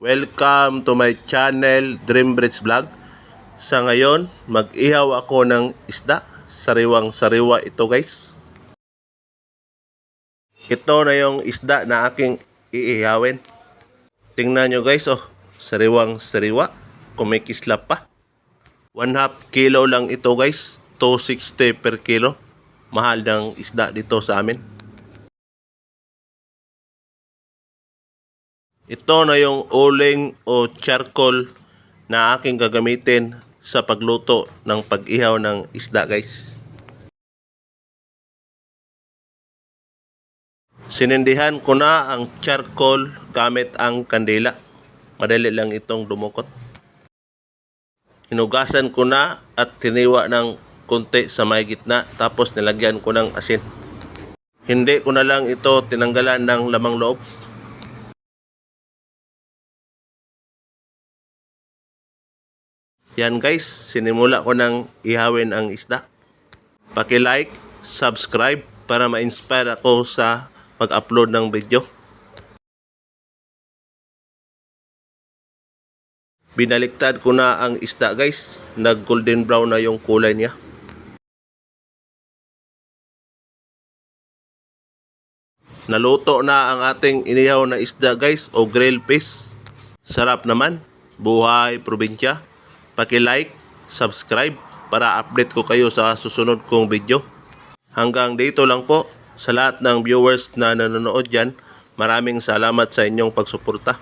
Welcome to my channel, Dreambridge Vlog. Sa ngayon, mag-ihaw ako ng isda. Sariwang-sariwa ito guys. Ito na yung isda na aking iihawin. Tingnan nyo guys, oh, sariwang-sariwa. Kumikislap pa. 1/2 kilo lang ito guys. 260 per kilo. Mahal ng isda dito sa amin. Ito na yung uling o charcoal na aking gagamitin sa pagluto ng pag-ihaw ng isda guys. Sinindihan ko na ang charcoal gamit ang kandila. Madali lang itong dumukot. Hinugasan ko na at tiniwa ng konti sa may gitna, tapos nilagyan ko ng asin. Hindi ko na lang ito tinanggalan ng lamang loob. Yan guys, sinimula ko ng ihawin ang isda. Paki-like, subscribe para ma-inspire ako sa pag-upload ng video. Binaliktad ko na ang isda guys. Nag-golden brown na yung kulay niya. Naluto na ang ating inihaw na isda guys o grill fish. Sarap naman. Buhay probinsya. Paki-like, subscribe para update ko kayo sa susunod kong video. Hanggang dito lang po. Sa lahat ng viewers na nanonood dyan, maraming salamat sa inyong pagsuporta.